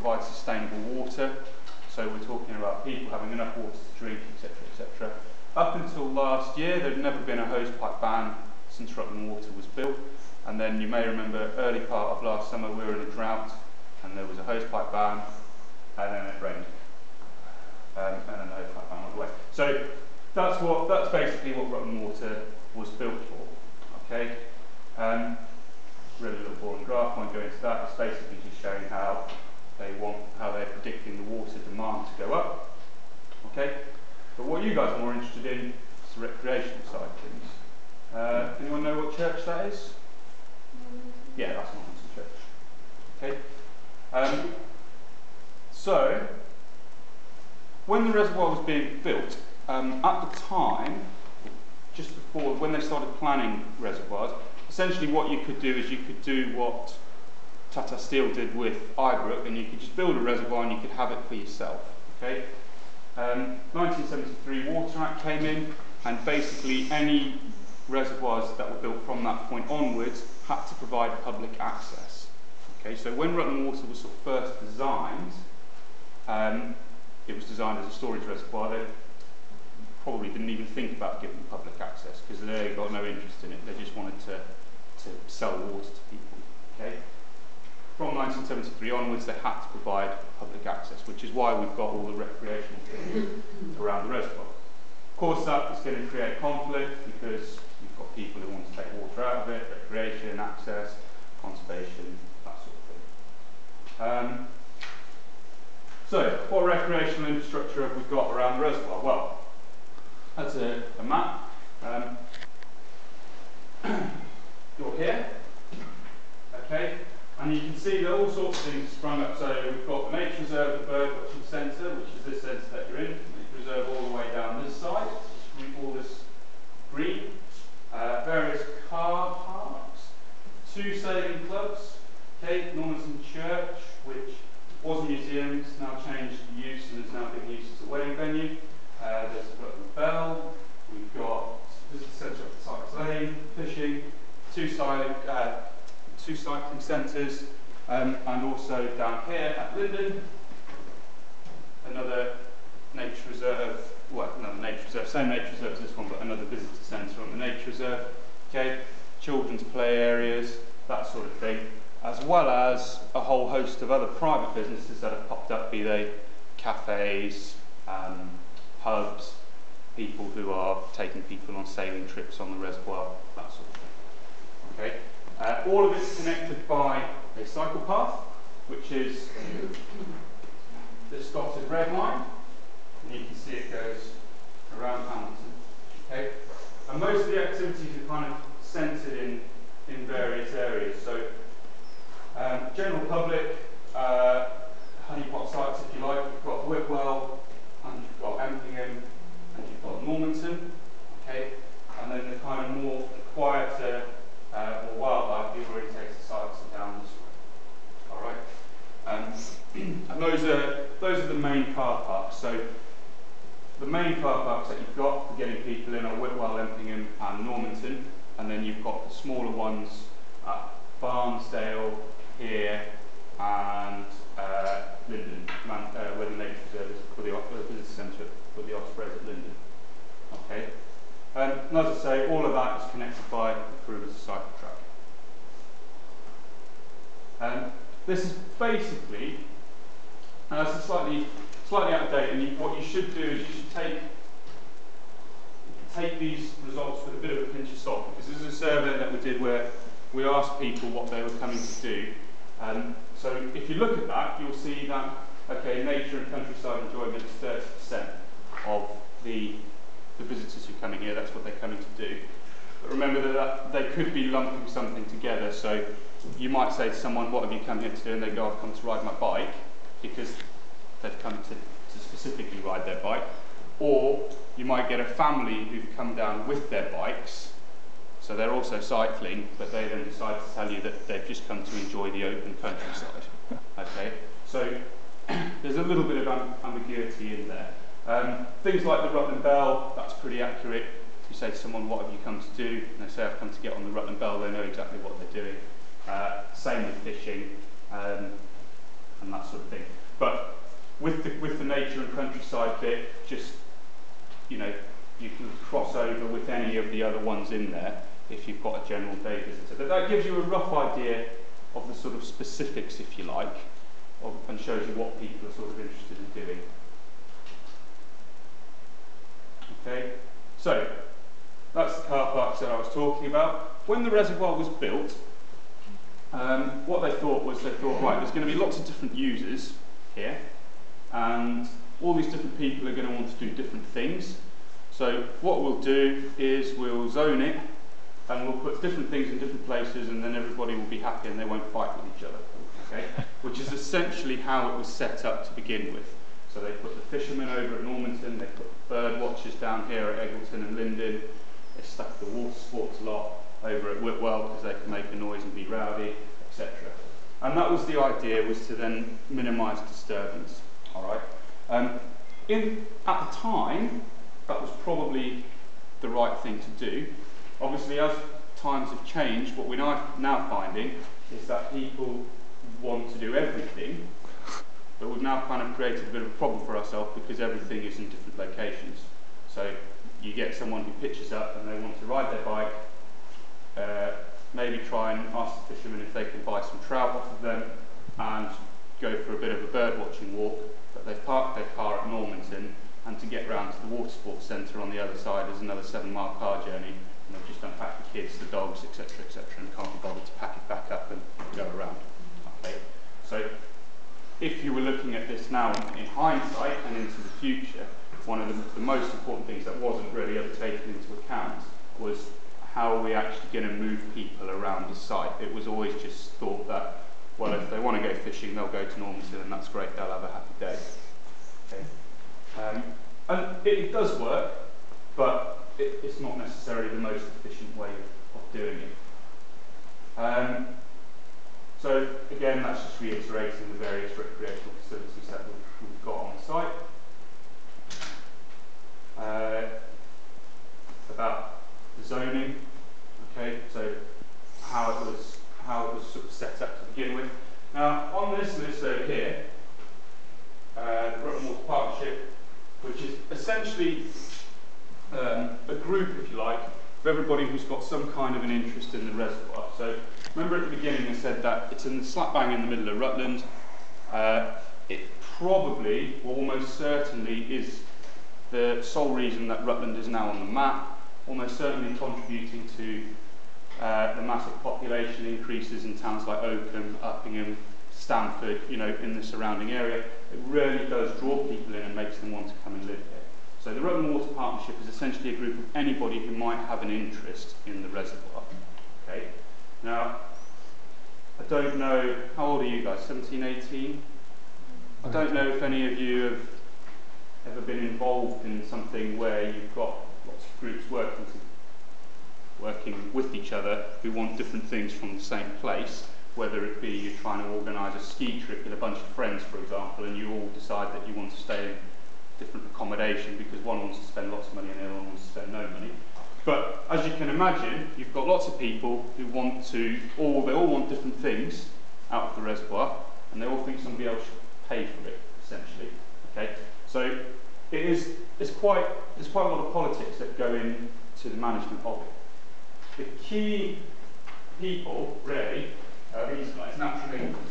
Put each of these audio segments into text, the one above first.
provide sustainable water. So we're talking about people having enough water to drink, etc., etc. Up until last year, there had never been a hosepipe ban since Rutland Water was built. And then you may remember early part of last summer we were in a drought and there was a hosepipe ban and then it rained. And then the hosepipe ban went away. So that's basically what Rutland Water was built for. Okay? Really little boring graph, won't go into that. It's basically just showing how they're predicting the water demand to go up. Okay? But what you guys are more interested in is the recreational side of things. Anyone know what church that is? Yeah, that's Normanton Church. Okay. So, when the reservoir was being built, at the time, just before, when they started planning reservoirs, essentially what you could do is you could do what Tata Steel did with Ibrook, and you could just build a reservoir and you could have it for yourself. Okay. 1973 Water Act came in, and basically any reservoirs that were built from that point onwards had to provide public access. Okay, so when Rutland Water was sort of first designed, it was designed as a storage reservoir. They probably didn't even think about giving public access because they got no interest in it. They just wanted to sell water to people. Okay. From 1973 onwards, they had to provide public access, which is why we've got all the recreational things around the reservoir. Of course, that is going to create conflict because you've got people who want to take water out of it, recreation, access, conservation, that sort of thing. So, what recreational infrastructure have we got around the reservoir? Well, that's a map. You're here, okay, and you can see that all sorts of things sprung up. So we've got the Nature Reserve, the Bird Watching Centre, which is this centre that you're in. Nature Reserve all the way down this side, all this green. Various car parks, 2 sailing clubs, okay, Normanton Church, which was a museum, it's now changed use and is now being used as a wedding venue. There's Rutland Bell, we've got visitor centre up the Sykes Lane, fishing, 2 cycling centres, and also down here at Linden, another nature reserve, well, another nature reserve, same nature reserve as this one, but another visitor centre on the nature reserve, okay, children's play areas, that sort of thing, as well as a whole host of other private businesses that have popped up, be they cafes, pubs, people who are taking people on sailing trips on the reservoir, that sort of thing. Okay. All of it's connected by a cycle path, which is this dotted red line, and you can see it goes around Hamilton. Okay. And most of the activities are kind of centred in various areas. So, general public, honeypot sites, if you like, you've got Whitwell, and you've got Anglian, and you've got Normanton, okay, and then the kind of more quieter, more wildlife, the orientated sites are down this way. All right, and those are the main car parks. So the main car parks that you've got for getting people in are Whitwell, Empingham, and Normanton, and then you've got the smaller ones at Barnsdale here and Linden, where the nature reserve is for the visitor centre for the Ospreys at Linden. Okay, and as I say, all of that is connected by a Kruger's cycle track. This is basically, it's slightly out of date, and what you should do is you should take these results with a bit of a pinch of salt, because this is a survey that we did where we asked people what they were coming to do. So if you look at that, you'll see that, okay, nature and countryside enjoyment is 30% of the visitors who are coming here, that's what they're coming to do. But remember that they could be lumping something together, so you might say to someone, what have you come here to do? And they go, I've come to ride my bike, because they've come to specifically ride their bike. Or you might get a family who've come down with their bikes, so they're also cycling, but they then decide to tell you that they've just come to enjoy the open countryside. Okay, so there's a little bit of ambiguity in there. Things like the Rutland Bell, that's pretty accurate. If you say to someone, what have you come to do? And they say, I've come to get on the Rutland Bell, they know exactly what they're doing. Same with fishing. and that sort of thing. But with the nature and countryside bit, just, you know, you can cross over with any of the other ones in there if you've got a general day visitor. But that gives you a rough idea of the sort of specifics, if you like, and shows you what people are sort of interested in doing. Okay, so that's the car parks that I was talking about. When the reservoir was built, what they thought, right, there's going to be lots of different users here, and all these different people are going to want to do different things. So what we'll do is we'll zone it, and we'll put different things in different places, and then everybody will be happy and they won't fight with each other. Okay? Which is essentially how it was set up to begin with. So they put the fishermen over at Normanton, they put the bird watchers down here at Eggleton and Linden, they stuck the water sports lot over at Whitwell because they could make a noise and be rowdy, etc. And that was the idea, was to then minimise disturbance. All right. At the time, that was probably the right thing to do. Obviously, as times have changed, what we're now finding is that people want to do everything, but we've now kind of created a bit of a problem for ourselves because everything is in different locations. So you get someone who pitches up and they want to ride their bike, maybe try and ask the fishermen if they can buy some trout off of them and go for a bit of a bird watching walk, but they've parked their car at Normanton, and to get round to the water sports centre on the other side is another 7-mile car journey, and they've just unpacked the kids, the dogs, etc., and can't be bothered to pack it back up and go around. Okay, so if you were looking at this now in hindsight and into the future, one of the most important things that wasn't really ever taken into account was how are we actually going to move people around the site. It was always just thought that, well, if they want to go fishing, they'll go to Normanton and that's great, they'll have a happy day. Okay. And it does work, but it's not necessarily the most efficient way of doing it. So again, that's just reiterating the various recreational facilities that we've got on the site. About the zoning, okay, so how it was sort of set up to begin with. Now, on this list over here, the Rutland Water Partnership, which is essentially a group, if you like, of everybody who's got some kind of an interest in the reservoir. So remember at the beginning I said that it's in the slap bang in the middle of Rutland. It probably, or almost certainly, is the sole reason that Rutland is now on the map, almost certainly contributing to the massive population increases in towns like Oakham, Uppingham, Stamford, you know, in the surrounding area. It really does draw people in and makes them want to come and live here. So the Rutland Water Partnership is essentially a group of anybody who might have an interest in the reservoir. Okay. Now, I don't know, how old are you guys, 17, 18? I don't know if any of you have ever been involved in something where you've got lots of groups working with each other who want different things from the same place, whether it be you're trying to organise a ski trip with a bunch of friends, for example, and you all decide that you want to stay in different accommodation because one wants to spend lots of money and the other one wants to spend no money. But as you can imagine, you've got lots of people who want to, they all want different things out of the reservoir, and they all think somebody else should pay for it, essentially. Okay, so there's quite a lot of politics that go into the management of it. The key people, really, are these guys, Natural England.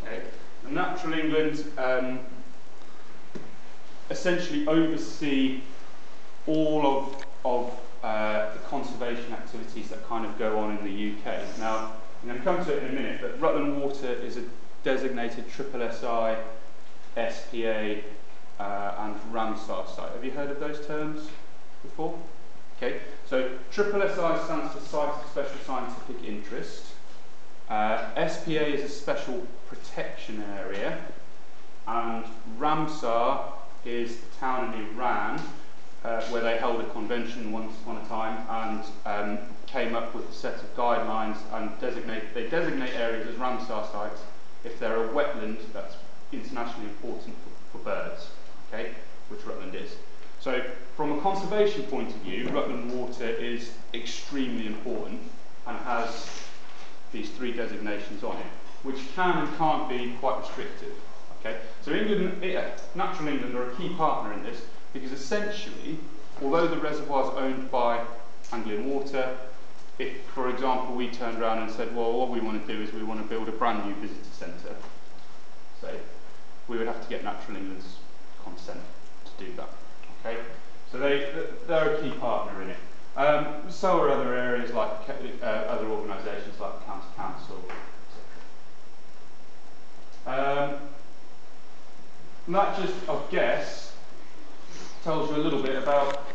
Okay, and Natural England essentially oversee all of the conservation activities that kind of go on in the UK. Now, I'm going to come to it in a minute, but Rutland Water is a designated SSSI, SPA, and Ramsar site. Have you heard of those terms before? Okay, so SSSI stands for Site of Special Scientific Interest. SPA is a Special Protection Area, and Ramsar is the town in Iran where they held a convention once upon a time and came up with a set of guidelines and they designate areas as Ramsar sites if they're a wetland that's internationally important for birds, okay, which Rutland is. So from a conservation point of view, Rutland Water is extremely important and has these 3 designations on it. which can and can't be quite restrictive. Okay, so Natural England are a key partner in this, because essentially, although the reservoir is owned by Anglian Water, if, for example, we turned around and said, well, what we want to do is we want to build a brand new visitor centre, say, we would have to get Natural England's consent to do that. Okay, so they're a key partner in it. So are other areas like other organisations like the County Council, etc. And that just, I guess, tells you a little bit about